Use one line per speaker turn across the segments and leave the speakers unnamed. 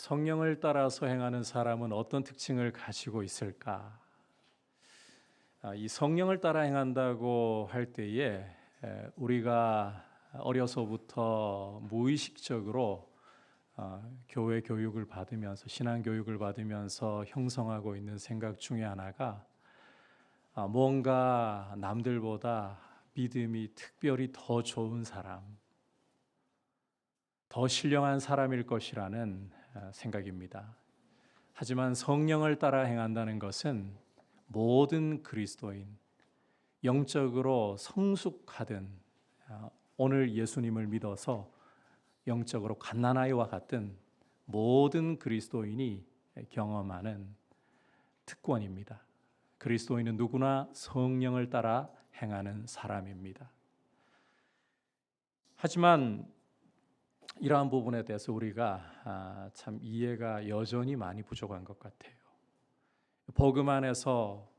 성령을 따라서 행하는 사람은 어떤 특징을 가지고 있을까? 이 성령을 따라 행한다고 할 때에 우리가 어려서부터 무의식적으로 교회 교육을 받으면서 신앙 교육을 받으면서 형성하고 있는 생각 중에 하나가 뭔가 남들보다 믿음이 특별히 더 좋은 사람, 더 신령한 사람일 것이라는 생각입니다. 하지만 성령을 따라 행한다는 것은 모든 그리스도인, 영적으로 성숙하든 오늘 예수님을 믿어서 영적으로 갓난아이와 같은 모든 그리스도인이 경험하는 특권입니다. 그리스도인은 누구나 성령을 따라 행하는 사람입니다. 하지만 이러한 부분에 대해서 우리가 참 이해가 여전히 많이 부족한 것 같아요. 복음 안에서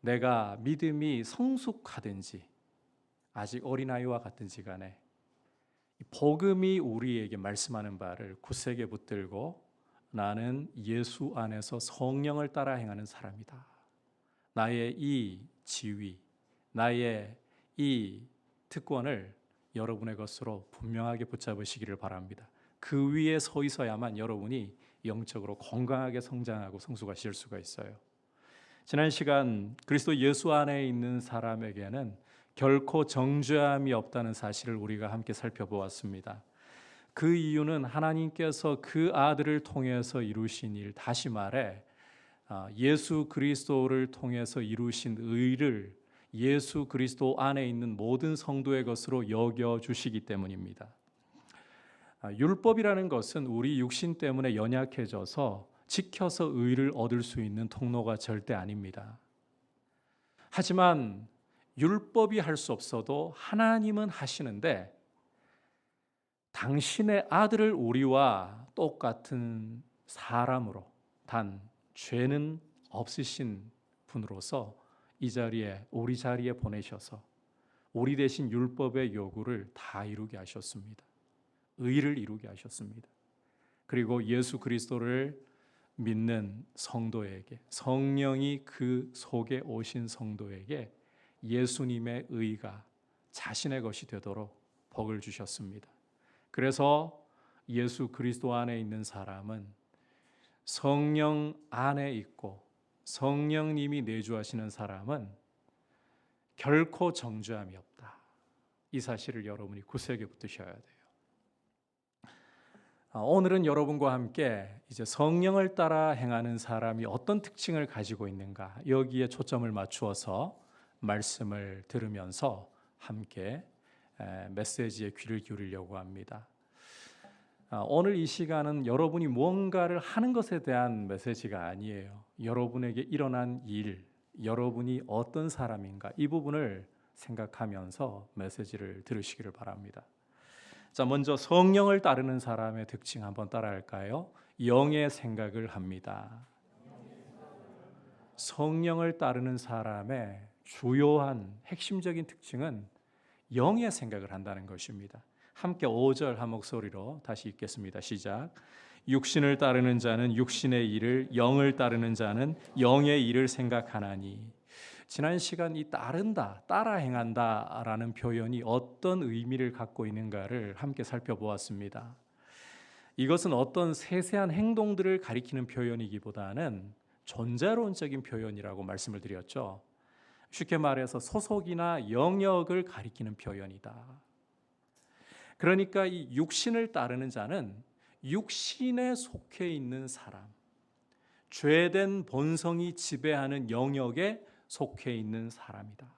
내가 믿음이 성숙하든지 아직 어린아이와 같든지 간에 복음이 우리에게 말씀하는 바를 굳세게 붙들고 나는 예수 안에서 성령을 따라 행하는 사람이다. 나의 이 지위, 나의 이 특권을 여러분의 것으로 분명하게 붙잡으시기를 바랍니다. 그 위에 서 있어야만 여러분이 영적으로 건강하게 성장하고 성숙하실 수가 있어요. 지난 시간 그리스도 예수 안에 있는 사람에게는 결코 정죄함이 없다는 사실을 우리가 함께 살펴보았습니다. 그 이유는 하나님께서 그 아들을 통해서 이루신 일, 다시 말해 예수 그리스도를 통해서 이루신 의를 예수 그리스도 안에 있는 모든 성도의 것으로 여겨주시기 때문입니다. 율법이라는 것은 우리 육신 때문에 연약해져서 지켜서 의를 얻을 수 있는 통로가 절대 아닙니다. 하지만 율법이 할 수 없어도 하나님은 하시는데 당신의 아들을 우리와 똑같은 사람으로 단 죄는 없으신 분으로서 이 자리에 우리 자리에 보내셔서 우리 대신 율법의 요구를 다 이루게 하셨습니다. 의를 이루게 하셨습니다. 그리고 예수 그리스도를 믿는 성도에게 성령이 그 속에 오신 성도에게 예수님의 의가 자신의 것이 되도록 복을 주셨습니다. 그래서 예수 그리스도 안에 있는 사람은 성령 안에 있고 성령님이 내주하시는 사람은 결코 정죄함이 없다. 이 사실을 여러분이 굳세게 붙드셔야 돼요. 오늘은 여러분과 함께 이제 성령을 따라 행하는 사람이 어떤 특징을 가지고 있는가 여기에 초점을 맞추어서 말씀을 들으면서 함께 메시지에 귀를 기울이려고 합니다. 오늘 이 시간은 여러분이 무언가를 하는 것에 대한 메시지가 아니에요. 여러분에게 일어난 일, 여러분이 어떤 사람인가 이 부분을 생각하면서 메시지를 들으시기를 바랍니다. 자, 먼저 성령을 따르는 사람의 특징 한번 따라할까요? 영의 생각을 합니다. 성령을 따르는 사람의 주요한 핵심적인 특징은 영의 생각을 한다는 것입니다. 함께 5절 한 목소리로 다시 읽겠습니다. 시작. 육신을 따르는 자는 육신의 일을, 영을 따르는 자는 영의 일을 생각하나니. 지난 시간 이 따른다, 따라 행한다라는 표현이 어떤 의미를 갖고 있는가를 함께 살펴보았습니다. 이것은 어떤 세세한 행동들을 가리키는 표현이기보다는 존재론적인 표현이라고 말씀을 드렸죠. 쉽게 말해서 소속이나 영역을 가리키는 표현이다. 그러니까 이 육신을 따르는 자는 육신에 속해 있는 사람, 죄된 본성이 지배하는 영역에 속해 있는 사람이다.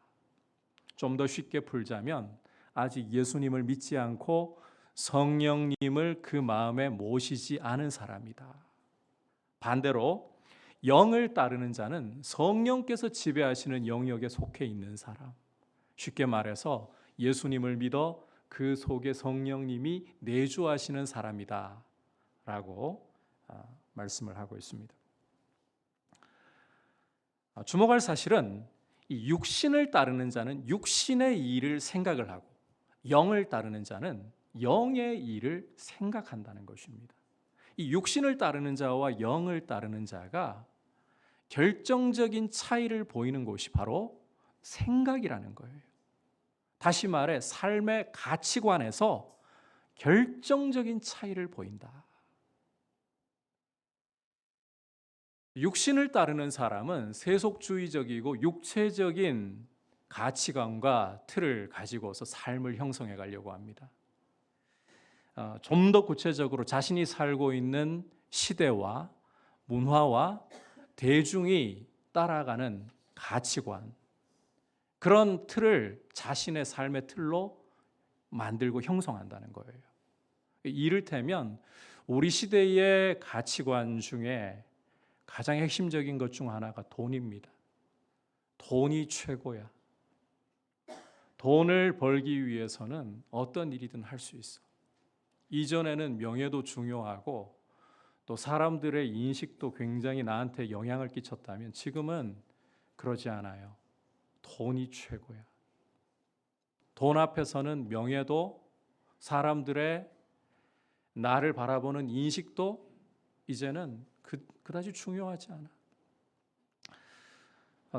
좀 더 쉽게 풀자면 아직 예수님을 믿지 않고 성령님을 그 마음에 모시지 않은 사람이다. 반대로 영을 따르는 자는 성령께서 지배하시는 영역에 속해 있는 사람. 쉽게 말해서 예수님을 믿어 그 속에 성령님이 내주하시는 사람이다 라고 말씀을 하고 있습니다. 주목할 사실은 이 육신을 따르는 자는 육신의 일을 생각을 하고 영을 따르는 자는 영의 일을 생각한다는 것입니다. 이 육신을 따르는 자와 영을 따르는 자가 결정적인 차이를 보이는 곳이 바로 생각이라는 거예요. 다시 말해 삶의 가치관에서 결정적인 차이를 보인다. 육신을 따르는 사람은 세속주의적이고 육체적인 가치관과 틀을 가지고서 삶을 형성해 가려고 합니다. 좀 더 구체적으로 자신이 살고 있는 시대와 문화와 대중이 따라가는 가치관, 그런 틀을 자신의 삶의 틀로 만들고 형성한다는 거예요. 이를테면 우리 시대의 가치관 중에 가장 핵심적인 것 중 하나가 돈입니다. 돈이 최고야. 돈을 벌기 위해서는 어떤 일이든 할 수 있어. 이전에는 명예도 중요하고 또 사람들의 인식도 굉장히 나한테 영향을 끼쳤다면 지금은 그러지 않아요. 돈이 최고야. 돈 앞에서는 명예도 사람들의 나를 바라보는 인식도 이제는 그다지 중요하지 않아.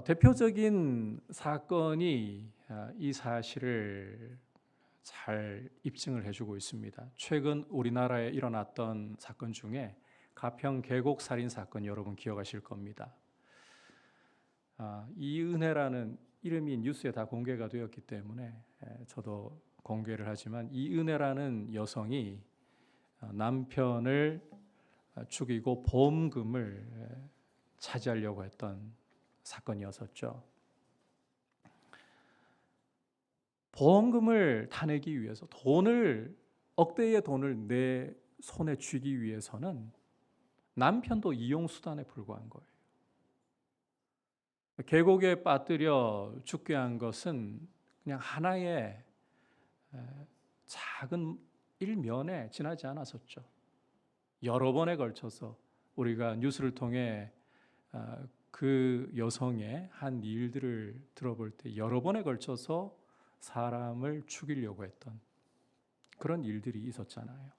대표적인 사건이 이 사실을 잘 입증을 해주고 있습니다. 최근 우리나라에 일어났던 사건 중에 가평 계곡 살인 사건 여러분 기억하실 겁니다. 이은혜라는 이름이 뉴스에 다 공개가 되었기 때문에 저도 공개를 하지만 이은혜라는 여성이 남편을 죽이고 보험금을 차지하려고 했던 사건이었었죠. 보험금을 타내기 위해서 억대의 돈을 내 손에 쥐기 위해서는 남편도 이용수단에 불과한 거예요. 계곡에 빠뜨려 죽게 한 것은 그냥 하나의 작은 일면에 지나지 않았었죠. 여러 번에 걸쳐서 우리가 뉴스를 통해 그 여성의 한 일들을 들어볼 때 여러 번에 걸쳐서 사람을 죽이려고 했던 그런 일들이 있었잖아요.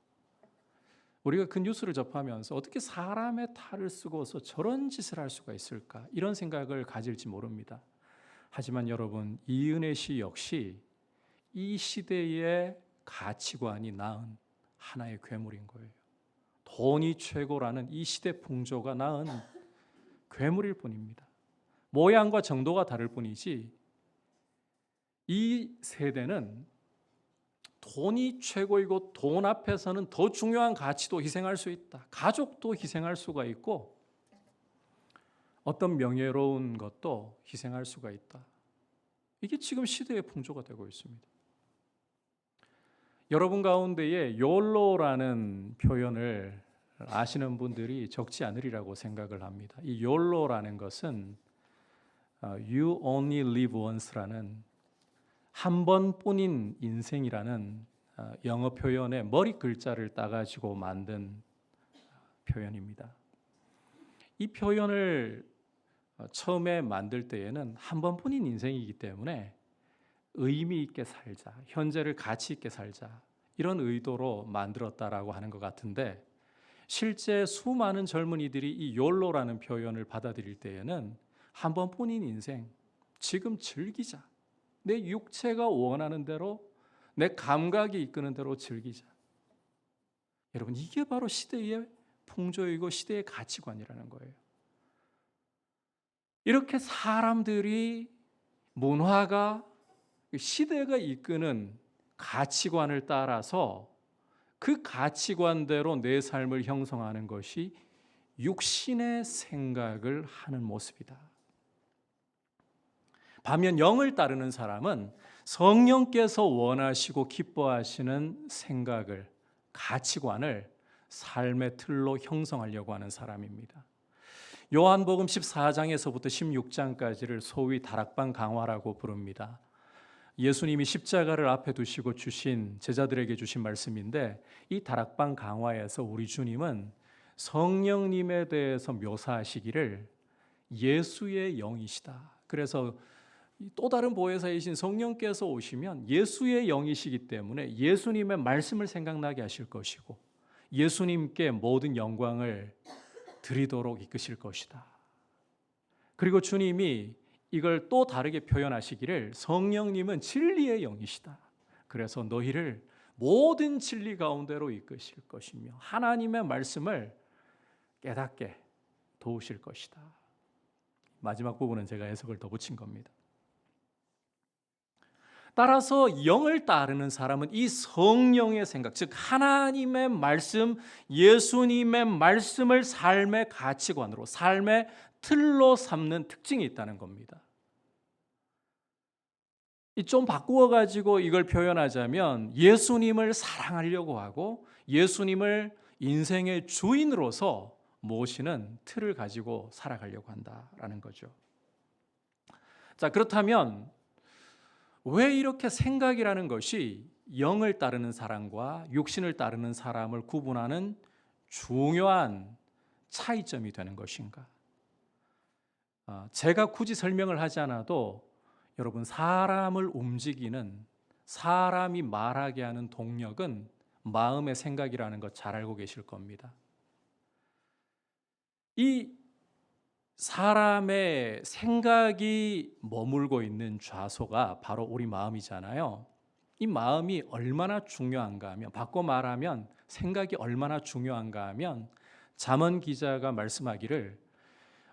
우리가 그 뉴스를 접하면서 어떻게 사람의 탈을 쓰고서 저런 짓을 할 수가 있을까? 이런 생각을 가질지 모릅니다. 하지만 여러분, 이은혜 씨 역시 이 시대의 가치관이 낳은 하나의 괴물인 거예요. 돈이 최고라는 이 시대 풍조가 낳은 괴물일 뿐입니다. 모양과 정도가 다를 뿐이지 이 세대는 돈이 최고이고 돈 앞에서는 더 중요한 가치도 희생할 수 있다. 가족도 희생할 수가 있고 어떤 명예로운 것도 희생할 수가 있다. 이게 지금 시대의 풍조가 되고 있습니다. 여러분 가운데에 YOLO라는 표현을 아시는 분들이 적지 않으리라고 생각을 합니다. 이 YOLO라는 것은 You Only Live Once라는 한 번뿐인 인생이라는 영어 표현의 머리 글자를 따가지고 만든 표현입니다. 이 표현을 처음에 만들 때에는 한 번뿐인 인생이기 때문에 의미 있게 살자, 현재를 가치 있게 살자 이런 의도로 만들었다라고 하는 것 같은데 실제 수많은 젊은이들이 이 YOLO라는 표현을 받아들일 때에는 한 번뿐인 인생, 지금 즐기자. 내 육체가 원하는 대로 내 감각이 이끄는 대로 즐기자. 여러분 이게 바로 시대의 풍조이고 시대의 가치관이라는 거예요. 이렇게 사람들이 문화가 시대가 이끄는 가치관을 따라서 그 가치관대로 내 삶을 형성하는 것이 육신의 생각을 하는 모습이다. 반면 영을 따르는 사람은 성령께서 원하시고 기뻐하시는 생각을, 가치관을 삶의 틀로 형성하려고 하는 사람입니다. 요한복음 14장에서부터 16장까지를 소위 다락방 강화라고 부릅니다. 예수님이 십자가를 앞에 두시고 주신 제자들에게 주신 말씀인데 이 다락방 강화에서 우리 주님은 성령님에 대해서 묘사하시기를 예수의 영이시다. 그래서 또 다른 보혜사이신 성령께서 오시면 예수의 영이시기 때문에 예수님의 말씀을 생각나게 하실 것이고 예수님께 모든 영광을 드리도록 이끄실 것이다. 그리고 주님이 이걸 또 다르게 표현하시기를 성령님은 진리의 영이시다. 그래서 너희를 모든 진리 가운데로 이끄실 것이며 하나님의 말씀을 깨닫게 도우실 것이다. 마지막 부분은 제가 해석을 더 붙인 겁니다. 따라서 영을 따르는 사람은 이 성령의 생각, 즉 하나님의 말씀, 예수님의 말씀을 삶의 가치관으로, 삶의 틀로 삼는 특징이 있다는 겁니다. 좀 바꾸어 가지고 이걸 표현하자면 예수님을 사랑하려고 하고 예수님을 인생의 주인으로서 모시는 틀을 가지고 살아가려고 한다라는 거죠. 자, 그렇다면 왜 이렇게 생각이라는 것이 영을 따르는 사람과 육신을 따르는 사람을 구분하는 중요한 차이점이 되는 것인가? 제가 굳이 설명을 하지 않아도 여러분, 사람을 움직이는, 사람이 말하게 하는 동력은 마음의 생각이라는 것 잘 알고 계실 겁니다. 이 사람의 생각이 머물고 있는 좌소가 바로 우리 마음이잖아요. 이 마음이 얼마나 중요한가 하면, 바꿔 말하면 생각이 얼마나 중요한가 하면 잠언 기자가 말씀하기를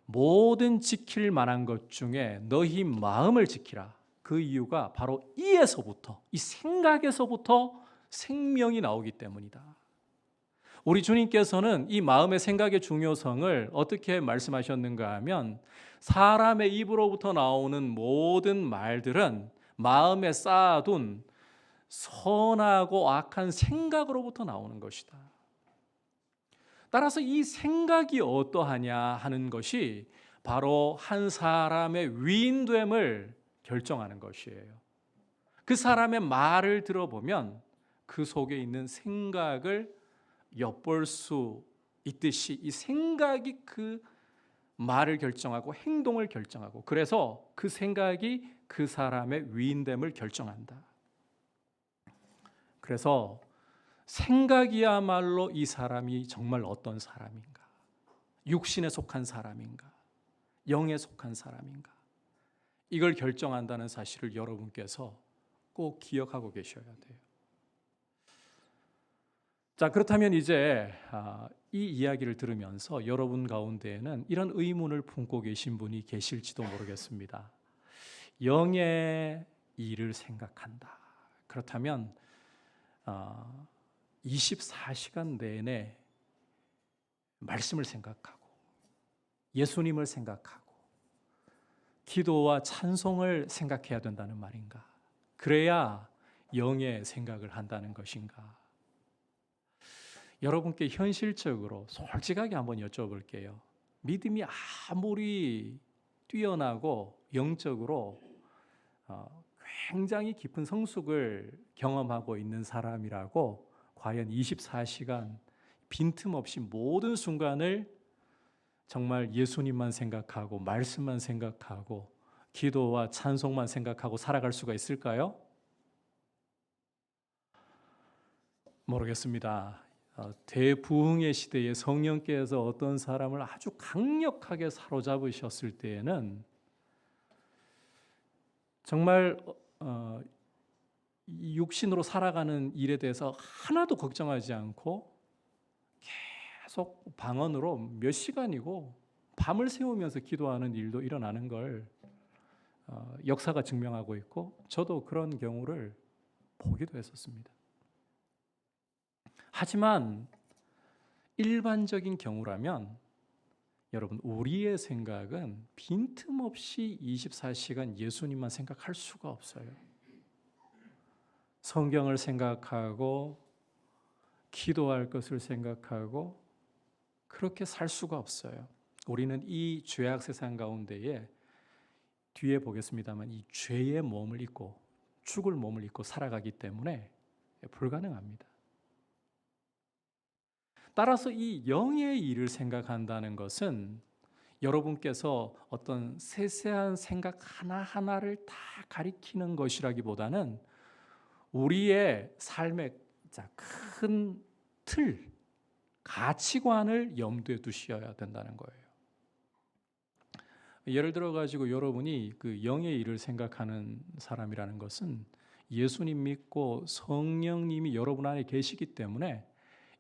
모든 지킬 만한 것 중에 너희 마음을 지키라. 그 이유가 바로 이에서부터, 이 생각에서부터 생명이 나오기 때문이다. 우리 주님께서는 이 마음의 생각의 중요성을 어떻게 말씀하셨는가 하면 사람의 입으로부터 나오는 모든 말들은 마음에 쌓아둔 선하고 악한 생각으로부터 나오는 것이다. 따라서 이 생각이 어떠하냐 하는 것이 바로 한 사람의 위인됨을 결정하는 것이에요. 그 사람의 말을 들어보면 그 속에 있는 생각을 엿볼 수 있듯이 이 생각이 그 말을 결정하고 행동을 결정하고, 그래서 그 생각이 그 사람의 위인됨을 결정한다. 그래서 생각이야말로 이 사람이 정말 어떤 사람인가, 육신에 속한 사람인가, 영에 속한 사람인가, 이걸 결정한다는 사실을 여러분께서 꼭 기억하고 계셔야 돼요. 자, 그렇다면 이제 이 이야기를 들으면서 여러분 가운데에는 이런 의문을 품고 계신 분이 계실지도 모르겠습니다. 영의 일을 생각한다. 그렇다면 24시간 내내 말씀을 생각하고 예수님을 생각하고 기도와 찬송을 생각해야 된다는 말인가? 그래야 영의 생각을 한다는 것인가? 여러분께 현실적으로 솔직하게 한번 여쭤볼게요. 믿음이 아무리 뛰어나고 영적으로 굉장히 깊은 성숙을 경험하고 있는 사람이라고 과연 24시간 빈틈없이 모든 순간을 정말 예수님만 생각하고 말씀만 생각하고 기도와 찬송만 생각하고 살아갈 수가 있을까요? 모르겠습니다. 대부흥의 시대에 성령께서 어떤 사람을 아주 강력하게 사로잡으셨을 때에는 정말 육신으로 살아가는 일에 대해서 하나도 걱정하지 않고 계속 방언으로 몇 시간이고 밤을 새우면서 기도하는 일도 일어나는 걸 역사가 증명하고 있고 저도 그런 경우를 보기도 했었습니다. 하지만 일반적인 경우라면 여러분, 우리의 생각은 빈틈없이 24시간 예수님만 생각할 수가 없어요. 성경을 생각하고 기도할 것을 생각하고 그렇게 살 수가 없어요. 우리는 이 죄악 세상 가운데에 뒤에 보겠습니다만 이 죄의 몸을 입고 죽을 몸을 입고 살아가기 때문에 불가능합니다. 따라서 이 영의 일을 생각한다는 것은 여러분께서 어떤 세세한 생각 하나하나를 다 가리키는 것이라기보다는 우리의 삶의 큰 틀, 가치관을 염두에 두셔야 된다는 거예요. 예를 들어 가지고 여러분이 그 영의 일을 생각하는 사람이라는 것은 예수님 믿고 성령님이 여러분 안에 계시기 때문에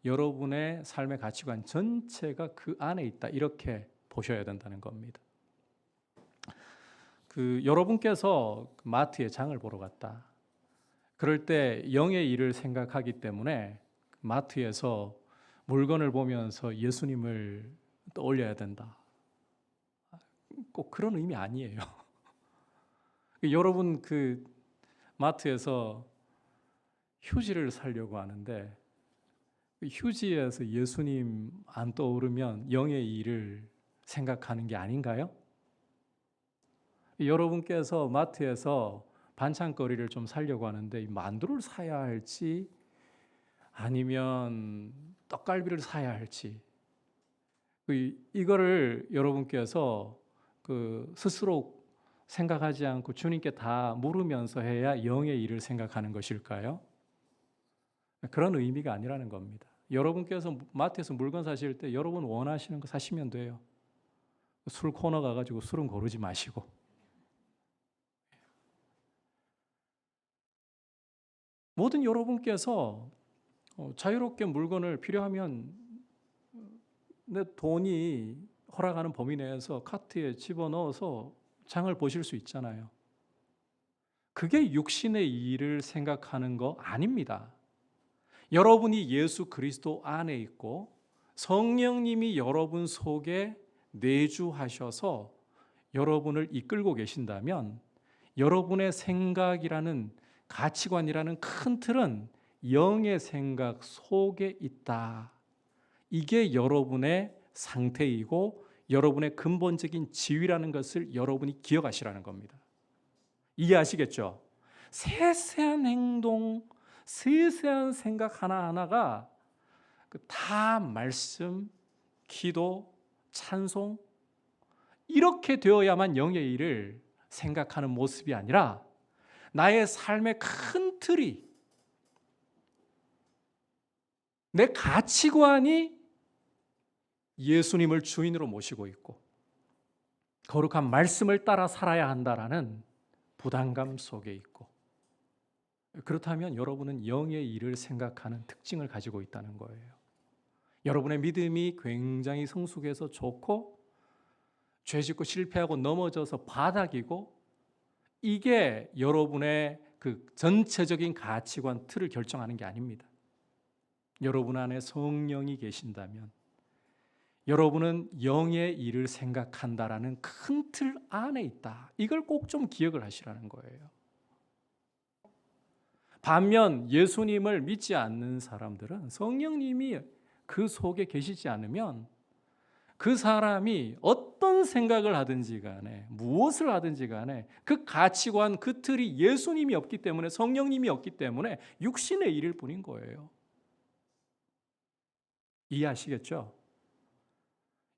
여러분의 삶의 가치관 전체가 그 안에 있다, 이렇게 보셔야 된다는 겁니다. 여러분께서 마트에 장을 보러 갔다. 그럴 때 영의 일을 생각하기 때문에 마트에서 물건을 보면서 예수님을 떠올려야 된다. 꼭 그런 의미 아니에요. 여러분 마트에서 휴지를 사려고 하는데 휴지에서 예수님 안 떠오르면 영의 일을 생각하는 게 아닌가요? 여러분께서 마트에서 반찬거리를 좀 사려고 하는데 만두를 사야 할지 아니면 떡갈비를 사야 할지 이거를 여러분께서 스스로 생각하지 않고 주님께 다 물으면서 해야 영의 일을 생각하는 것일까요? 그런 의미가 아니라는 겁니다. 여러분께서 마트에서 물건 사실 때 여러분 원하시는 거 사시면 돼요. 술 코너 가가지고 술은 고르지 마시고. 모든 여러분께서 자유롭게 물건을 필요하면 내 돈이 허락하는 범위 내에서 카트에 집어넣어서 장을 보실 수 있잖아요. 그게 육신의 일을 생각하는 거 아닙니다. 여러분이 예수 그리스도 안에 있고 성령님이 여러분 속에 내주하셔서 여러분을 이끌고 계신다면 여러분의 생각이라는 가치관이라는 큰 틀은 영의 생각 속에 있다. 이게 여러분의 상태이고 여러분의 근본적인 지위라는 것을 여러분이 기억하시라는 겁니다. 이해하시겠죠? 세세한 행동, 세세한 생각 하나하나가 다 말씀, 기도, 찬송 이렇게 되어야만 영의 일을 생각하는 모습이 아니라 나의 삶의 큰 틀이, 내 가치관이 예수님을 주인으로 모시고 있고 거룩한 말씀을 따라 살아야 한다라는 부담감 속에 있고, 그렇다면 여러분은 영의 일을 생각하는 특징을 가지고 있다는 거예요. 여러분의 믿음이 굉장히 성숙해서 좋고 죄짓고 실패하고 넘어져서 바닥이고 이게 여러분의 전체적인 가치관 틀을 결정하는 게 아닙니다. 여러분 안에 성령이 계신다면 여러분은 영의 일을 생각한다라는 큰 틀 안에 있다. 이걸 꼭 좀 기억을 하시라는 거예요. 반면 예수님을 믿지 않는 사람들은 성령님이 그 속에 계시지 않으면 그 사람이 어떤 생각을 하든지 간에 무엇을 하든지 간에 그 가치관, 그 틀이 예수님이 없기 때문에 성령님이 없기 때문에 육신의 일일 뿐인 거예요. 이해하시겠죠?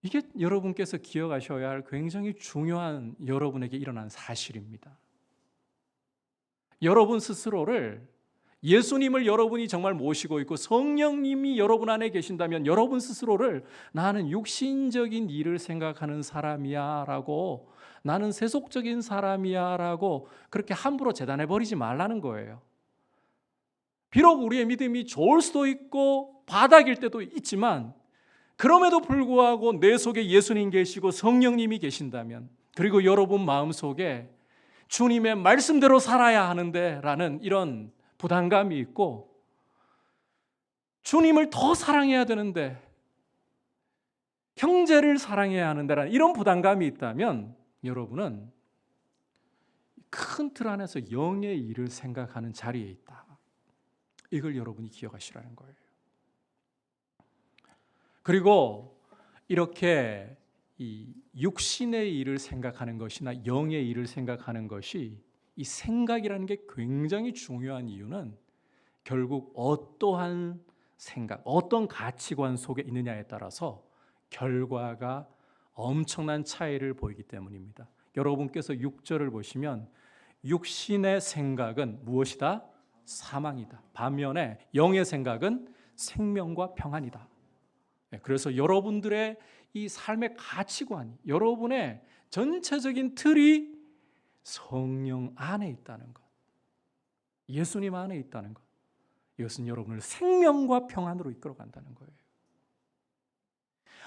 이게 여러분께서 기억하셔야 할 굉장히 중요한 여러분에게 일어난 사실입니다. 여러분 스스로를 예수님을 여러분이 정말 모시고 있고 성령님이 여러분 안에 계신다면 여러분 스스로를 나는 육신적인 일을 생각하는 사람이야 라고, 나는 세속적인 사람이야 라고 그렇게 함부로 재단해 버리지 말라는 거예요. 비록 우리의 믿음이 좋을 수도 있고 바닥일 때도 있지만 그럼에도 불구하고 내 속에 예수님 계시고 성령님이 계신다면, 그리고 여러분 마음속에 주님의 말씀대로 살아야 하는데 라는 이런 부담감이 있고 주님을 더 사랑해야 되는데 형제를 사랑해야 하는데 라는 이런 부담감이 있다면 여러분은 큰 틀 안에서 영의 일을 생각하는 자리에 있다. 이걸 여러분이 기억하시라는 거예요. 그리고 이렇게 이 육신의 일을 생각하는 것이나 영의 일을 생각하는 것이, 이 생각이라는 게 굉장히 중요한 이유는 결국 어떠한 생각, 어떤 가치관 속에 있느냐에 따라서 결과가 엄청난 차이를 보이기 때문입니다. 여러분께서 6절을 보시면 육신의 생각은 무엇이다? 사망이다. 반면에 영의 생각은 생명과 평안이다. 그래서 여러분들의 이 삶의 가치관이, 여러분의 전체적인 틀이 성령 안에 있다는 것, 예수님 안에 있다는 것, 이것은 여러분을 생명과 평안으로 이끌어간다는 거예요.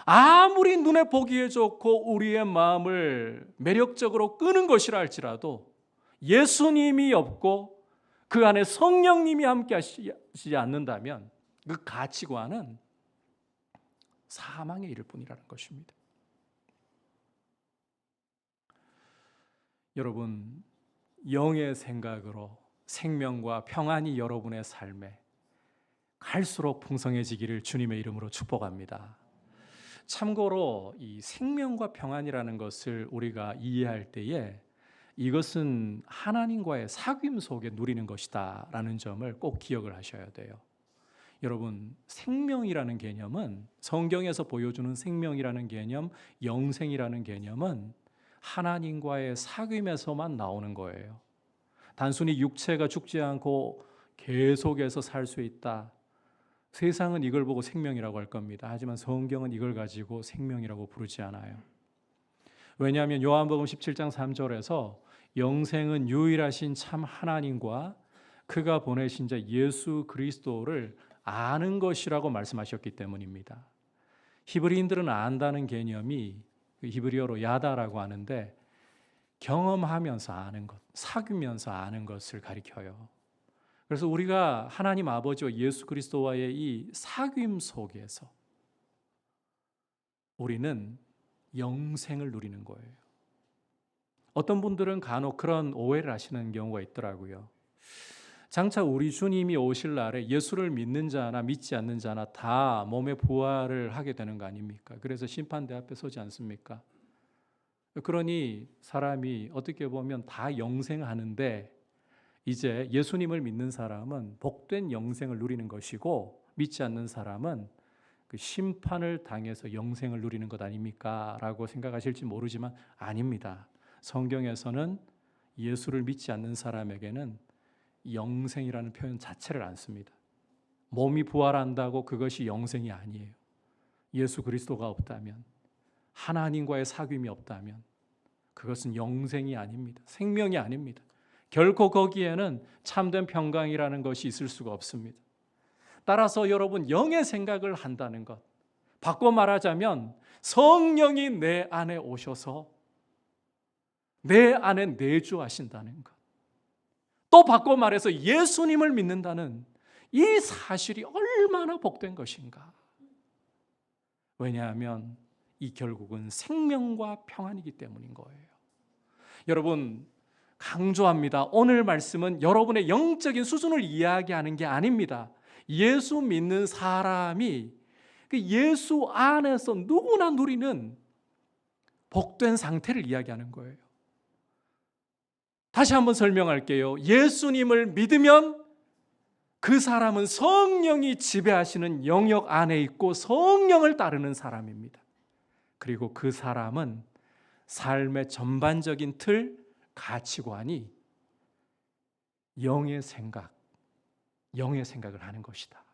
아무리 눈에 보기에 좋고 우리의 마음을 매력적으로 끄는 것이라 할지라도 예수님이 없고 그 안에 성령님이 함께 하시지 않는다면 그 가치관은 사망에 이를 뿐이라는 것입니다. 여러분, 영의 생각으로 생명과 평안이 여러분의 삶에 갈수록 풍성해지기를 주님의 이름으로 축복합니다. 참고로 이 생명과 평안이라는 것을 우리가 이해할 때에 이것은 하나님과의 사귐 속에 누리는 것이다 라는 점을 꼭 기억을 하셔야 돼요. 여러분, 생명이라는 개념은, 성경에서 보여주는 생명이라는 개념, 영생이라는 개념은 하나님과의 사귐에서만 나오는 거예요. 단순히 육체가 죽지 않고 계속해서 살 수 있다, 세상은 이걸 보고 생명이라고 할 겁니다. 하지만 성경은 이걸 가지고 생명이라고 부르지 않아요. 왜냐하면 요한복음 17장 3절에서 영생은 유일하신 참 하나님과 그가 보내신 자 예수 그리스도를 아는 것이라고 말씀하셨기 때문입니다. 히브리인들은 안다는 개념이 히브리어로 야다라고 하는데 경험하면서 아는 것, 사귀면서 아는 것을 가리켜요. 그래서 우리가 하나님 아버지와 예수 그리스도와의 이 사귐 속에서 우리는 영생을 누리는 거예요. 어떤 분들은 간혹 그런 오해를 하시는 경우가 있더라고요. 장차 우리 주님이 오실 날에 예수를 믿는 자나 믿지 않는 자나 다 몸의 부활을 하게 되는 거 아닙니까? 그래서 심판대 앞에 서지 않습니까? 그러니 사람이 어떻게 보면 다 영생하는데 이제 예수님을 믿는 사람은 복된 영생을 누리는 것이고 믿지 않는 사람은 그 심판을 당해서 영생을 누리는 것 아닙니까? 라고 생각하실지 모르지만 아닙니다. 성경에서는 예수를 믿지 않는 사람에게는 영생이라는 표현 자체를 안 씁니다. 몸이 부활한다고 그것이 영생이 아니에요. 예수 그리스도가 없다면, 하나님과의 사귐이 없다면 그것은 영생이 아닙니다. 생명이 아닙니다. 결코 거기에는 참된 평강이라는 것이 있을 수가 없습니다. 따라서 여러분, 영의 생각을 한다는 것, 바꿔 말하자면 성령이 내 안에 오셔서 내 안에 내주하신다는 것, 또 바꿔 말해서 예수님을 믿는다는 이 사실이 얼마나 복된 것인가. 왜냐하면 이 결국은 생명과 평안이기 때문인 거예요. 여러분, 강조합니다. 오늘 말씀은 여러분의 영적인 수준을 이야기하는 게 아닙니다. 예수 믿는 사람이 그 예수 안에서 누구나 누리는 복된 상태를 이야기하는 거예요. 다시 한번 설명할게요. 예수님을 믿으면 그 사람은 성령이 지배하시는 영역 안에 있고 성령을 따르는 사람입니다. 그리고 그 사람은 삶의 전반적인 틀, 가치관이 영의 생각을 하는 것이다.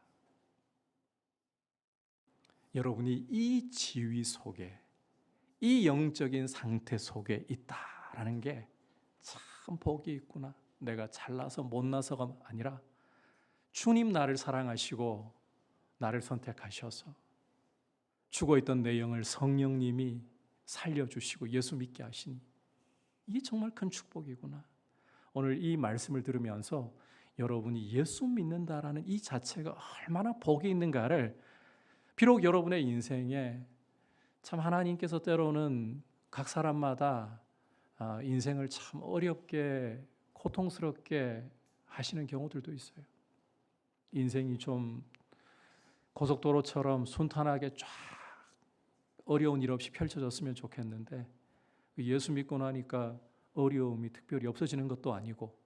여러분이 이 지위 속에, 이 영적인 상태 속에 있다라는 게 참 복이 있구나. 내가 잘나서 못나서가 아니라 주님 나를 사랑하시고 나를 선택하셔서 죽어있던 내 영을 성령님이 살려주시고 예수 믿게 하시니 이게 정말 큰 축복이구나. 오늘 이 말씀을 들으면서 여러분이 예수 믿는다라는 이 자체가 얼마나 복이 있는가를, 비록 여러분의 인생에 참 하나님께서 때로는 각 사람마다 인생을 참 어렵게 고통스럽게 하시는 경우들도 있어요. 인생이 좀 고속도로처럼 순탄하게 쫙 어려운 일 없이 펼쳐졌으면 좋겠는데 예수 믿고 나니까 어려움이 특별히 없어지는 것도 아니고,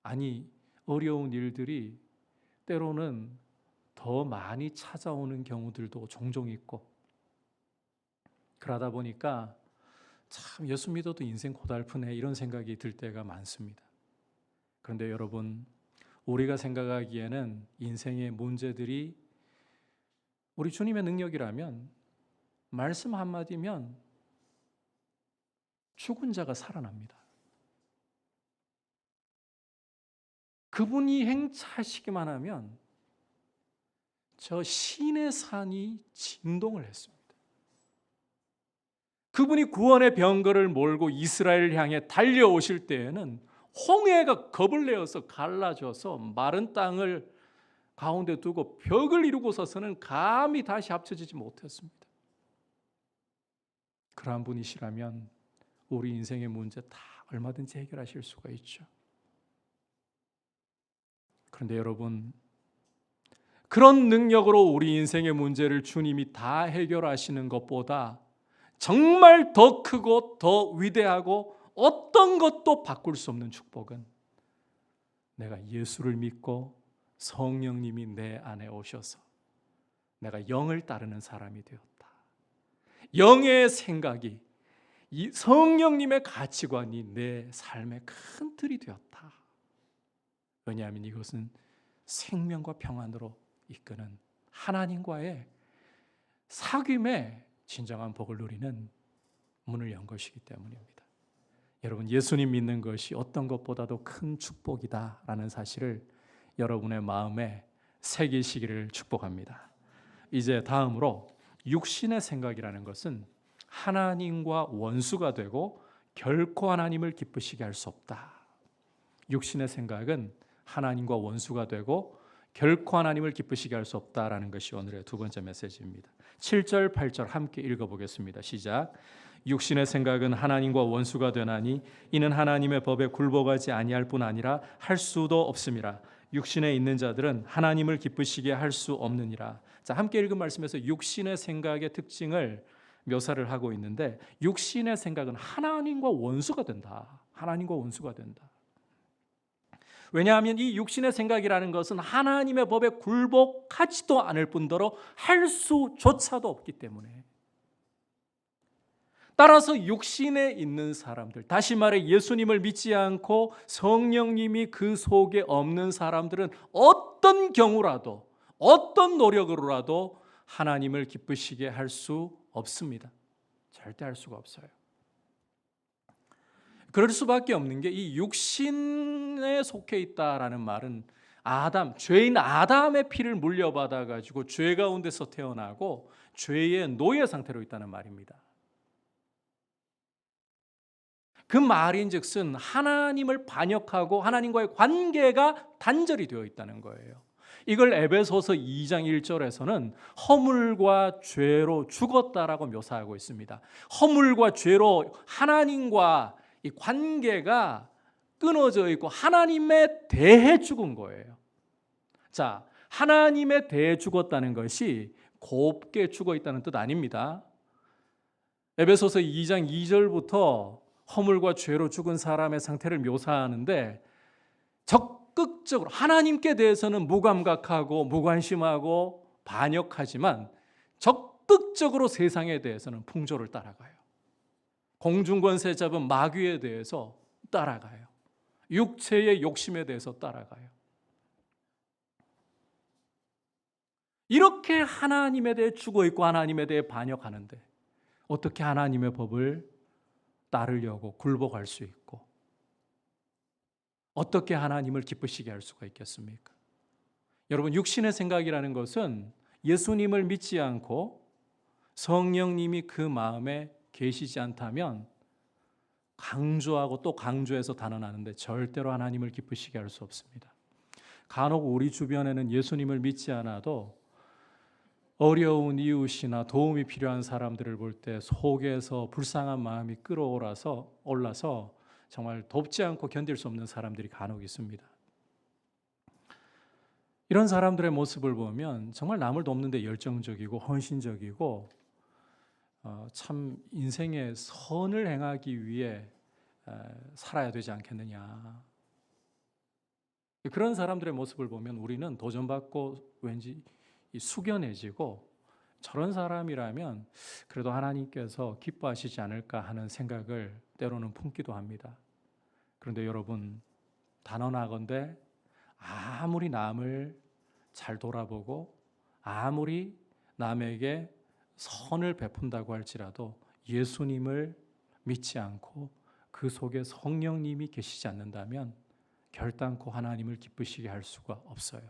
아니 어려운 일들이 때로는 더 많이 찾아오는 경우들도 종종 있고, 그러다 보니까 참 예수 믿어도 인생 고달프네 이런 생각이 들 때가 많습니다. 그런데 여러분, 우리가 생각하기에는 인생의 문제들이 우리 주님의 능력이라면 말씀 한마디면 죽은 자가 살아납니다. 그분이 행차하시기만 하면 저 시내 산이 진동을 했습니다. 그분이 구원의 병거를 몰고 이스라엘을 향해 달려오실 때에는 홍해가 겁을 내어서 갈라져서 마른 땅을 가운데 두고 벽을 이루고 서서는 감히 다시 합쳐지지 못했습니다. 그러한 분이시라면 우리 인생의 문제 다 얼마든지 해결하실 수가 있죠. 그런데 여러분, 그런 능력으로 우리 인생의 문제를 주님이 다 해결하시는 것보다 정말 더 크고 더 위대하고 어떤 것도 바꿀 수 없는 축복은 내가 예수를 믿고 성령님이 내 안에 오셔서 내가 영을 따르는 사람이 되었다. 영의 생각이, 이 성령님의 가치관이 내 삶의 큰 틀이 되었다. 왜냐하면 이것은 생명과 평안으로 이끄는 하나님과의 사귐의 진정한 복을 누리는 문을 연 것이기 때문입니다. 여러분, 예수님 믿는 것이 어떤 것보다도 큰 축복이다라는 사실을 여러분의 마음에 새기시기를 축복합니다. 이제 다음으로 육신의 생각이라는 것은 하나님과 원수가 되고 결코 하나님을 기쁘시게 할 수 없다. 육신의 생각은 하나님과 원수가 되고 결코 하나님을 기쁘시게 할 수 없다라는 것이 오늘의 두 번째 메시지입니다. 7절, 8절 함께 읽어보겠습니다. 시작. 육신의 생각은 하나님과 원수가 되나니 이는 하나님의 법에 굴복하지 아니할 뿐 아니라 할 수도 없음이라. 육신에 있는 자들은 하나님을 기쁘시게 할 수 없느니라. 자, 함께 읽은 말씀에서 육신의 생각의 특징을 묘사를 하고 있는데, 육신의 생각은 하나님과 원수가 된다. 하나님과 원수가 된다. 왜냐하면 이 육신의 생각이라는 것은 하나님의 법에 굴복하지도 않을 뿐더러 할 수조차도 없기 때문에, 따라서 육신에 있는 사람들, 다시 말해 예수님을 믿지 않고 성령님이 그 속에 없는 사람들은 어떤 경우라도, 어떤 노력으로라도 하나님을 기쁘시게 할 수 없습니다. 절대 할 수가 없어요. 그럴 수밖에 없는 게 이 육신에 속해 있다라는 말은 죄인 아담의 피를 물려받아 가지고 죄 가운데서 태어나고 죄의 노예 상태로 있다는 말입니다. 그 말인즉슨 하나님을 반역하고 하나님과의 관계가 단절이 되어 있다는 거예요. 이걸 에베소서 2장 1절에서는 허물과 죄로 죽었다라고 묘사하고 있습니다. 허물과 죄로 하나님과 이 관계가 끊어져 있고 하나님에 대해 죽은 거예요. 자, 하나님에 대해 죽었다는 것이 곱게 죽어 있다는 뜻 아닙니다. 에베소서 2장 2절부터 허물과 죄로 죽은 사람의 상태를 묘사하는데, 적극적으로 하나님께 대해서는 무감각하고 무관심하고 반역하지만 적극적으로 세상에 대해서는 풍조를 따라가요. 공중권세 잡은 마귀에 대해서 따라가요. 육체의 욕심에 대해서 따라가요. 이렇게 하나님에 대해 죽어 있고 하나님에 대해 반역하는데 어떻게 하나님의 법을 따르려고 굴복할 수 있고 어떻게 하나님을 기쁘시게 할 수가 있겠습니까? 여러분, 육신의 생각이라는 것은 예수님을 믿지 않고 성령님이 그 마음에 계시지 않다면 강조하고 또 강조해서 단언하는데 절대로 하나님을 기쁘시게 할 수 없습니다. 간혹 우리 주변에는 예수님을 믿지 않아도 어려운 이웃이나 도움이 필요한 사람들을 볼 때 속에서 불쌍한 마음이 올라서 정말 돕지 않고 견딜 수 없는 사람들이 간혹 있습니다. 이런 사람들의 모습을 보면 정말 남을 돕는 데 열정적이고 헌신적이고 참 인생의 선을 행하기 위해 살아야 되지 않겠느냐. 그런 사람들의 모습을 보면 우리는 도전받고 왠지 숙연해지고, 저런 사람이라면 그래도 하나님께서 기뻐하시지 않을까 하는 생각을 때로는 품기도 합니다. 그런데 여러분, 단언하건대 아무리 남을 잘 돌아보고 아무리 남에게 선을 베푼다고 할지라도 예수님을 믿지 않고 그 속에 성령님이 계시지 않는다면 결단코 하나님을 기쁘시게 할 수가 없어요.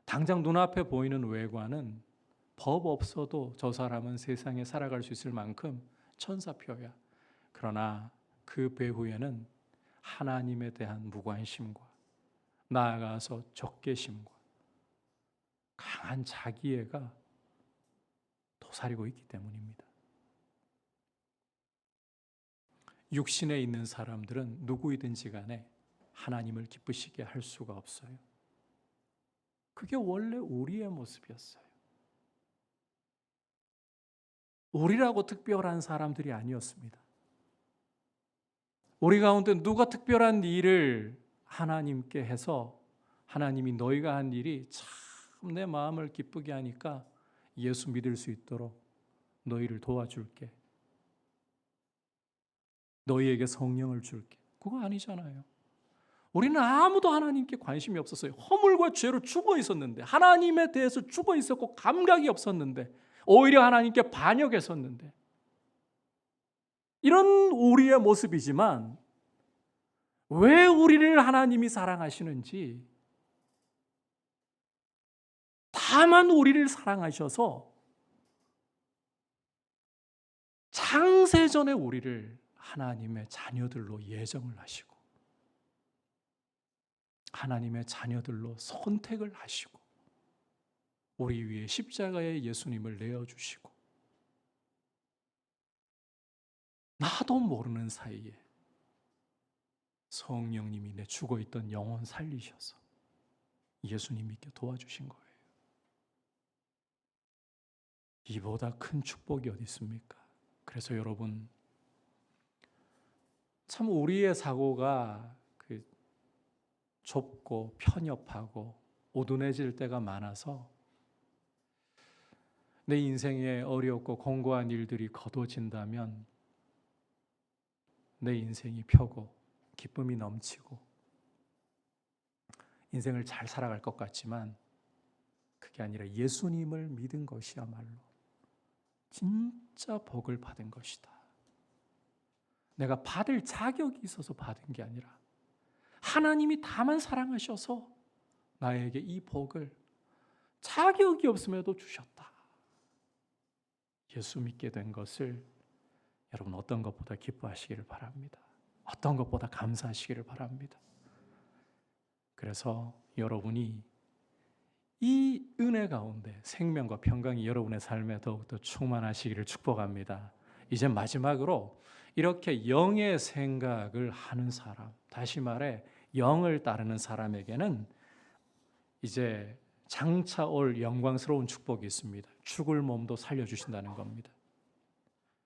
당장 눈앞에 보이는 외관은 법 없어도 저 사람은 세상에 살아갈 수 있을 만큼 천사표야. 그러나 그 배후에는 하나님에 대한 무관심과 나아가서 적개심과 강한 자기애가 도사리고 있기 때문입니다. 육신에 있는 사람들은 누구이든지 간에 하나님을 기쁘시게 할 수가 없어요. 그게 원래 우리의 모습이었어요. 우리라고 특별한 사람들이 아니었습니다. 우리 가운데 누가 특별한 일을 하나님께 해서 하나님이 너희가 한 일이 참 내 마음을 기쁘게 하니까 예수 믿을 수 있도록 너희를 도와줄게. 너희에게 성령을 줄게. 그거 아니잖아요. 우리는 아무도 하나님께 관심이 없었어요. 허물과 죄로 죽어 있었는데, 하나님에 대해서 죽어 있었고 감각이 없었는데, 오히려 하나님께 반역했었는데, 이런 우리의 모습이지만 왜 우리를 하나님이 사랑하시는지, 다만 우리를 사랑하셔서 창세전에 우리를 하나님의 자녀들로 예정을 하시고 하나님의 자녀들로 선택을 하시고 우리 위에 십자가의 예수님을 내어주시고 나도 모르는 사이에 성령님이 내 죽어있던 영혼 살리셔서 예수님 믿게 도와주신 거예요. 이보다 큰 축복이 어디 있습니까? 그래서 여러분, 참 우리의 사고가 좁고 편협하고 오둔해질 때가 많아서 내 인생에 어렵고 공고한 일들이 거둬진다면 내 인생이 펴고 기쁨이 넘치고 인생을 잘 살아갈 것 같지만 그게 아니라 예수님을 믿은 것이야말로 진짜 복을 받은 것이다. 내가 받을 자격이 있어서 받은 게 아니라 하나님이 다만 사랑하셔서 나에게 이 복을 자격이 없음에도 주셨다. 예수 믿게 된 것을 여러분 어떤 것보다 기뻐하시기를 바랍니다. 어떤 것보다 감사하시기를 바랍니다. 그래서 여러분이 이 은혜 가운데 생명과 평강이 여러분의 삶에 더욱더 충만하시기를 축복합니다. 이제 마지막으로 이렇게 영의 생각을 하는 사람, 다시 말해 영을 따르는 사람에게는 이제 장차 올 영광스러운 축복이 있습니다. 죽을 몸도 살려주신다는 겁니다.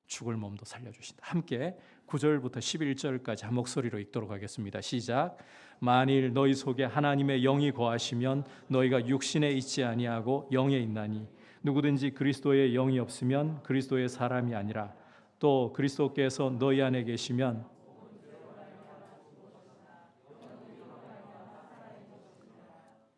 죽을 몸도 살려주신다. 함께 9절부터 11절까지 한 목소리로 읽도록 하겠습니다. 시작. 만일 너희 속에 하나님의 영이 거하시면 너희가 육신에 있지 아니하고 영에 있나니 누구든지 그리스도의 영이 없으면 그리스도의 사람이 아니라 또 그리스도께서 너희 안에 계시면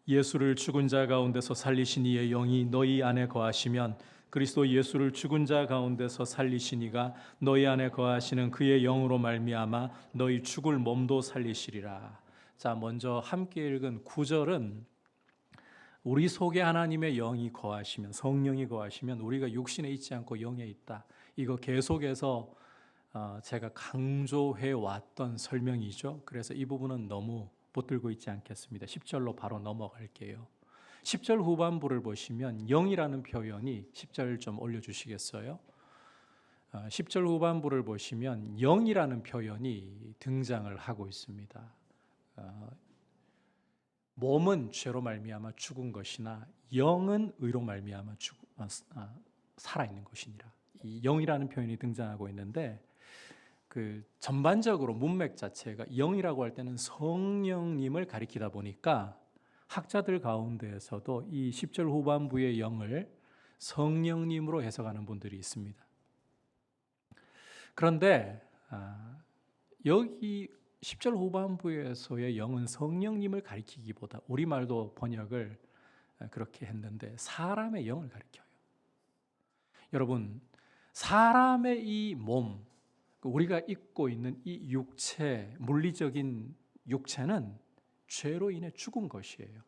예수를 죽은 자 가운데서 살리신 이의 영이 너희 안에 거하시면 그리스도 예수를 죽은 자 가운데서 살리신 이가 너희 안에 거하시는 그의 영으로 말미암아 너희 죽을 몸도 살리시리라. 자, 먼저 함께 읽은 9절은 우리 속에 하나님의 영이 거하시면, 성령이 거하시면 우리가 육신에 있지 않고 영에 있다. 이거 계속해서 제가 강조해 왔던 설명이죠. 그래서 이 부분은 너무 붙들고 있지 않겠습니다. 10절로 바로 넘어갈게요. 10절 후반부를 보시면 영이라는 표현이 10절 좀 올려주시겠어요? 10절 후반부를 보시면 영이라는 표현이 등장을 하고 있습니다. 몸은 죄로 말미암아 죽은 것이나 영은 의로 말미암아 살아있는 것이니라. 이 영이라는 표현이 등장하고 있는데 그 전반적으로 문맥 자체가 영이라고 할 때는 성령님을 가리키다 보니까 학자들 가운데에서도 이 10절 후반부의 영을 성령님으로 해석하는 분들이 있습니다. 그런데 여기 10절 후반부에서의 영은 성령님을 가리키기보다 우리말도 번역을 그렇게 했는데 사람의 영을 가리켜요. 여러분, 사람의 이 몸, 우리가 입고 있는 이 육체, 물리적인 육체는 죄로 인해 죽은 것이에요.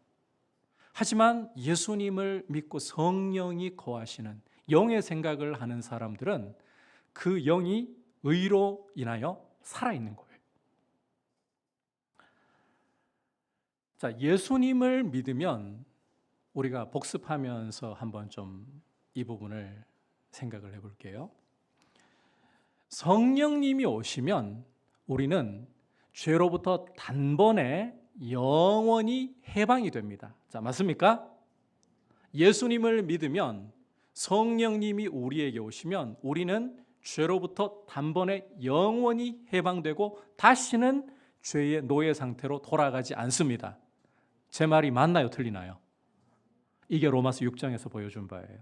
하지만 예수님을 믿고 성령이 거하시는 영의 생각을 하는 사람들은 그 영이 의로 인하여 살아있는 거예요. 자, 예수님을 믿으면 우리가 복습하면서 한번 좀 이 부분을 생각을 해볼게요. 성령님이 오시면 우리는 죄로부터 단번에 영원히 해방이 됩니다. 자, 맞습니까? 예수님을 믿으면 성령님이 우리에게 오시면 우리는 죄로부터 단번에 영원히 해방되고 다시는 죄의 노예 상태로 돌아가지 않습니다. 제 말이 맞나요? 틀리나요? 이게 로마서 6장에서 보여준 바예요.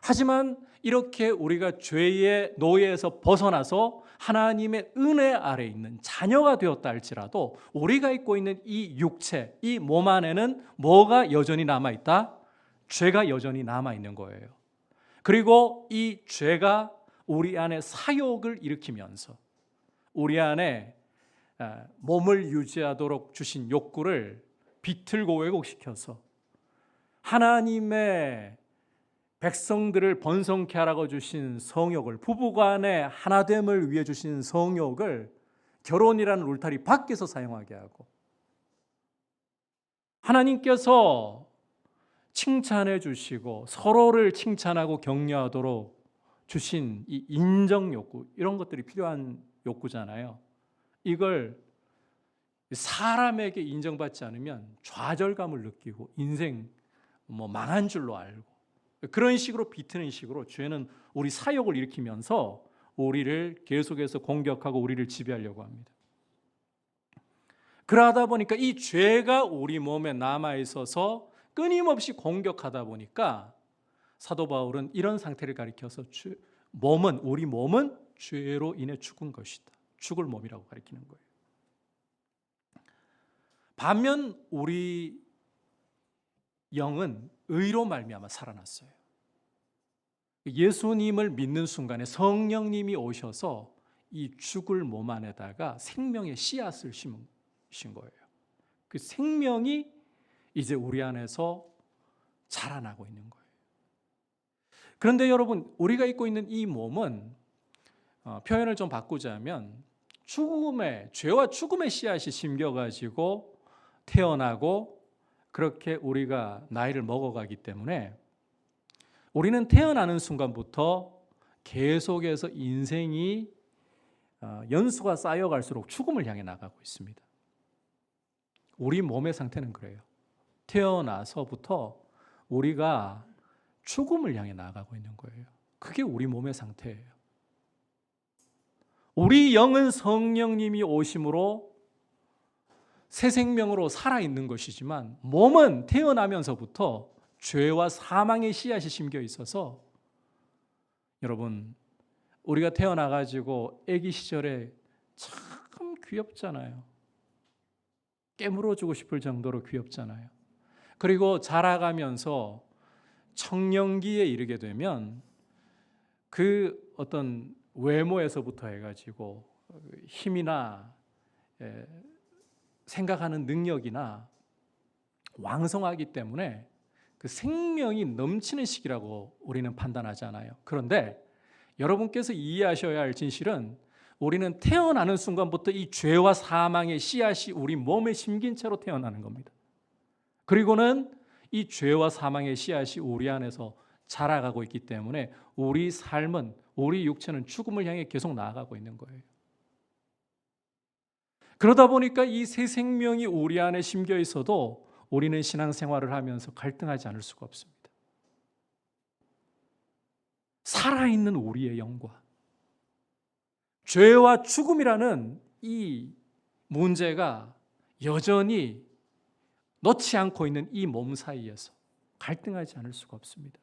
하지만 이렇게 우리가 죄의 노예에서 벗어나서 하나님의 은혜 아래 있는 자녀가 되었다 할지라도 우리가 입고 있는 이 육체, 이 몸 안에는 뭐가 여전히 남아있다? 죄가 여전히 남아있는 거예요. 그리고 이 죄가 우리 안에 사욕을 일으키면서 우리 안에 몸을 유지하도록 주신 욕구를 비틀고 왜곡시켜서 하나님의 백성들을 번성케 하라고 주신 성욕을, 부부간의 하나됨을 위해 주신 성욕을 결혼이라는 울타리 밖에서 사용하게 하고, 하나님께서 칭찬해 주시고 서로를 칭찬하고 격려하도록 주신 이 인정 욕구, 이런 것들이 필요한 욕구잖아요. 이걸 사람에게 인정받지 않으면 좌절감을 느끼고 인생 망한 줄로 알고, 그런 식으로 비트는 식으로 죄는 우리 사욕을 일으키면서 우리를 계속해서 공격하고 우리를 지배하려고 합니다. 그러다 보니까 이 죄가 우리 몸에 남아 있어서 끊임없이 공격하다 보니까 사도 바울은 이런 상태를 가리켜서 우리 몸은 죄로 인해 죽은 것이다, 죽을 몸이라고 가리키는 거예요. 반면 우리 영은 의로 말미암아 살아났어요. 예수님을 믿는 순간에 성령님이 오셔서 이 죽을 몸 안에다가 생명의 씨앗을 심으신 거예요. 그 생명이 이제 우리 안에서 자라나고 있는 거예요. 그런데 여러분, 우리가 입고 있는 이 몸은 표현을 좀 바꾸자면 죄와 죽음의 씨앗이 심겨가지고 태어나고 그렇게 우리가 나이를 먹어가기 때문에 우리는 태어나는 순간부터 계속해서 인생이 연수가 쌓여갈수록 죽음을 향해 나가고 있습니다. 우리 몸의 상태는 그래요. 태어나서부터 우리가 죽음을 향해 나가고 있는 거예요. 그게 우리 몸의 상태예요. 우리 영은 성령님이 오심으로 새 생명으로 살아있는 것이지만 몸은 태어나면서부터 죄와 사망의 씨앗이 심겨 있어서, 여러분, 우리가 태어나가지고 아기 시절에 참 귀엽잖아요. 깨물어주고 싶을 정도로 귀엽잖아요. 그리고 자라가면서 청년기에 이르게 되면 그 어떤 외모에서부터 해가지고 힘이나 생각하는 능력이나 왕성하기 때문에 그 생명이 넘치는 시기라고 우리는 판단하잖아요. 그런데 여러분께서 이해하셔야 할 진실은 우리는 태어나는 순간부터 이 죄와 사망의 씨앗이 우리 몸에 심긴 채로 태어나는 겁니다. 그리고는 이 죄와 사망의 씨앗이 우리 안에서 자라가고 있기 때문에 우리 삶은, 우리 육체는 죽음을 향해 계속 나아가고 있는 거예요. 그러다 보니까 이 새 생명이 우리 안에 심겨 있어도 우리는 신앙생활을 하면서 갈등하지 않을 수가 없습니다. 살아있는 우리의 영과 죄와 죽음이라는 이 문제가 여전히 놓지 않고 있는 이 몸 사이에서 갈등하지 않을 수가 없습니다.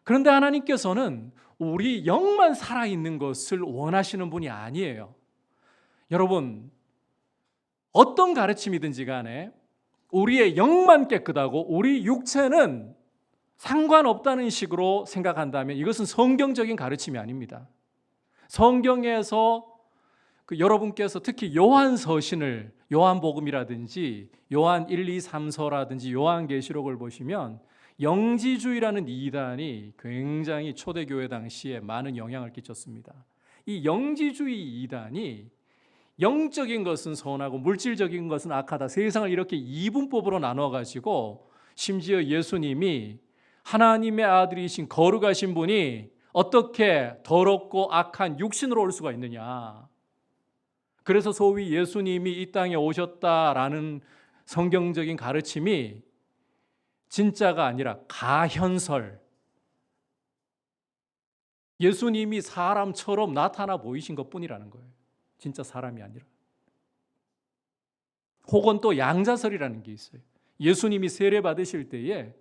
그런데 하나님께서는 우리 영만 살아있는 것을 원하시는 분이 아니에요. 여러분, 어떤 가르침이든지 간에 우리의 영만 깨끗하고 우리 육체는 상관없다는 식으로 생각한다면 이것은 성경적인 가르침이 아닙니다. 성경에서 여러분께서 특히 요한서신을 요한복음이라든지 요한 1, 2, 3서라든지 요한계시록을 보시면 영지주의라는 이단이 굉장히 초대교회 당시에 많은 영향을 끼쳤습니다. 이 영지주의 이단이 영적인 것은 선하고 물질적인 것은 악하다, 세상을 이렇게 이분법으로 나눠가지고 심지어 예수님이 하나님의 아들이신 거룩하신 분이 어떻게 더럽고 악한 육신으로 올 수가 있느냐, 그래서 소위 예수님이 이 땅에 오셨다라는 성경적인 가르침이 진짜가 아니라 가현설, 예수님이 사람처럼 나타나 보이신 것뿐이라는 거예요. 진짜 사람이 아니라. 혹은 또 양자설이라는 게 있어요. 예수님이 세례 받으실 때에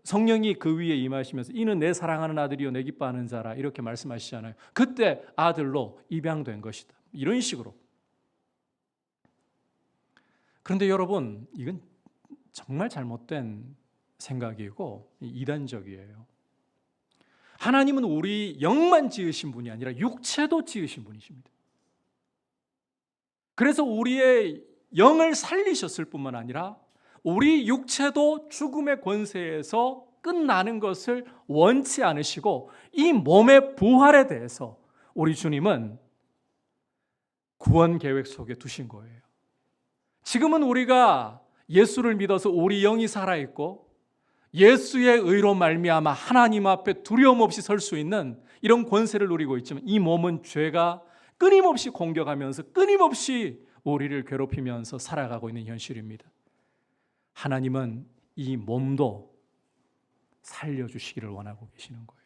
성령이 그 위에 임하시면서 이는 내 사랑하는 아들이요 내 기뻐하는 자라 이렇게 말씀하시잖아요. 그때 아들로 입양된 것이다, 이런 식으로. 그런데 여러분, 이건 정말 잘못된 생각이고 이단적이에요. 하나님은 우리 영만 지으신 분이 아니라 육체도 지으신 분이십니다. 그래서 우리의 영을 살리셨을 뿐만 아니라 우리 육체도 죽음의 권세에서 끝나는 것을 원치 않으시고 이 몸의 부활에 대해서 우리 주님은 구원 계획 속에 두신 거예요. 지금은 우리가 예수를 믿어서 우리 영이 살아있고 예수의 의로 말미암아 하나님 앞에 두려움 없이 설 수 있는 이런 권세를 누리고 있지만 이 몸은 죄가 끊임없이 공격하면서 끊임없이 우리를 괴롭히면서 살아가고 있는 현실입니다. 하나님은 이 몸도 살려주시기를 원하고 계시는 거예요.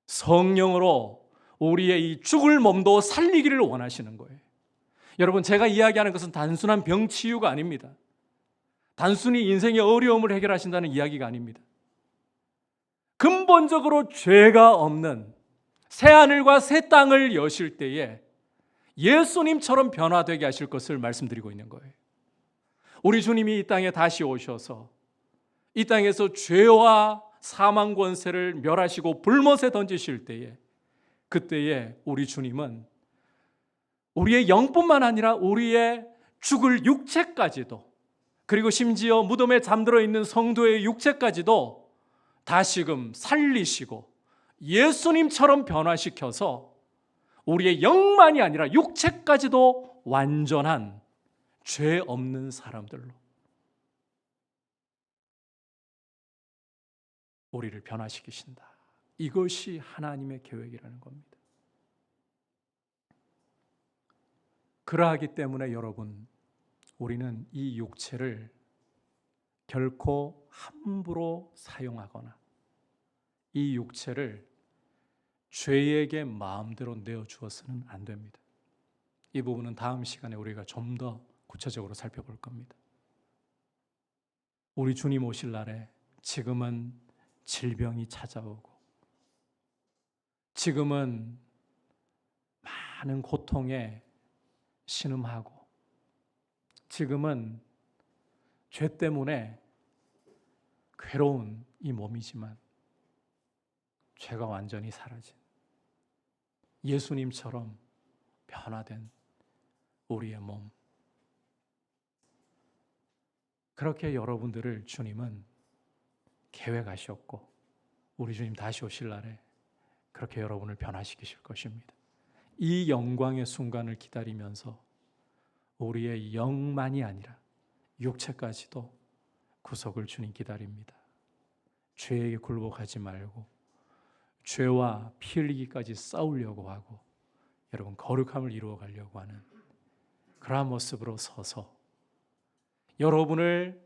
성령으로 우리의 이 죽을 몸도 살리기를 원하시는 거예요. 여러분, 제가 이야기하는 것은 단순한 병치유가 아닙니다. 단순히 인생의 어려움을 해결하신다는 이야기가 아닙니다. 근본적으로 죄가 없는 새하늘과 새 땅을 여실 때에 예수님처럼 변화되게 하실 것을 말씀드리고 있는 거예요. 우리 주님이 이 땅에 다시 오셔서 이 땅에서 죄와 사망 권세를 멸하시고 불못에 던지실 때에, 그때에 우리 주님은 우리의 영뿐만 아니라 우리의 죽을 육체까지도, 그리고 심지어 무덤에 잠들어 있는 성도의 육체까지도 다시금 살리시고 예수님처럼 변화시켜서 우리의 영만이 아니라 육체까지도 완전한 죄 없는 사람들로 우리를 변화시키신다. 이것이 하나님의 계획이라는 겁니다. 그러하기 때문에 여러분, 우리는 이 육체를 결코 함부로 사용하거나 이 육체를 죄에게 마음대로 내어주어서는 안 됩니다. 이 부분은 다음 시간에 우리가 좀 더 구체적으로 살펴볼 겁니다. 우리 주님 오실 날에 지금은 질병이 찾아오고 지금은 많은 고통에 신음하고 지금은 죄 때문에 괴로운 이 몸이지만 죄가 완전히 사라진 예수님처럼 변화된 우리의 몸, 그렇게 여러분들을 주님은 계획하셨고 우리 주님 다시 오실 날에 그렇게 여러분을 변화시키실 것입니다. 이 영광의 순간을 기다리면서 우리의 영만이 아니라 육체까지도 구속을 주님 기다립니다. 죄에게 굴복하지 말고 죄와 피 흘리기까지 싸우려고 하고 여러분 거룩함을 이루어 가려고 하는 그러한 모습으로 서서 여러분을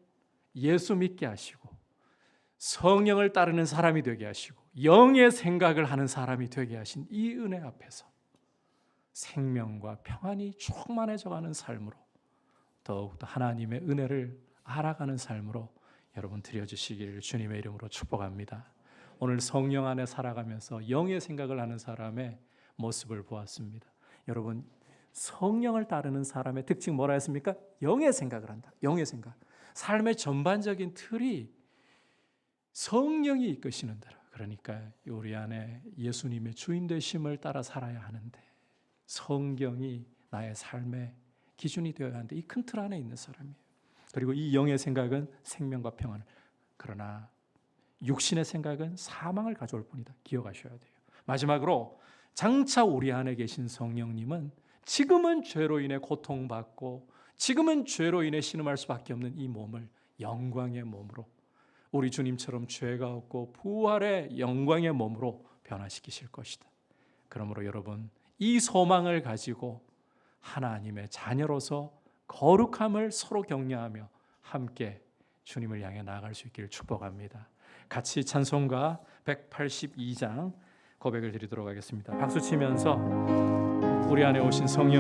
예수 믿게 하시고 성령을 따르는 사람이 되게 하시고 영의 생각을 하는 사람이 되게 하신 이 은혜 앞에서 생명과 평안이 충만해져가는 삶으로 더욱더 하나님의 은혜를 알아가는 삶으로 여러분 드려주시기를 주님의 이름으로 축복합니다. 오늘 성령 안에 살아가면서 영의 생각을 하는 사람의 모습을 보았습니다. 여러분 성령을 따르는 사람의 특징 뭐라 했습니까? 영의 생각을 한다. 영의 생각. 삶의 전반적인 틀이 성령이 이끄시는 대로, 그러니까 우리 안에 예수님의 주인 되심을 따라 살아야 하는데 성경이 나의 삶의 기준이 되어야 하는데 이 큰 틀 안에 있는 사람이에요. 그리고 이 영의 생각은 생명과 평안을, 그러나 육신의 생각은 사망을 가져올 뿐이다. 기억하셔야 돼요. 마지막으로 장차 우리 안에 계신 성령님은 지금은 죄로 인해 고통받고 지금은 죄로 인해 신음할 수밖에 없는 이 몸을 영광의 몸으로, 우리 주님처럼 죄가 없고 부활의 영광의 몸으로 변화시키실 것이다. 그러므로 여러분, 이 소망을 가지고 하나님의 자녀로서 거룩함을 서로 격려하며 함께 주님을 향해 나아갈 수 있기를 축복합니다. 같이 찬송가 182장 고백을 드리도록 하겠습니다. 박수 치면서 우리 안에 오신 성령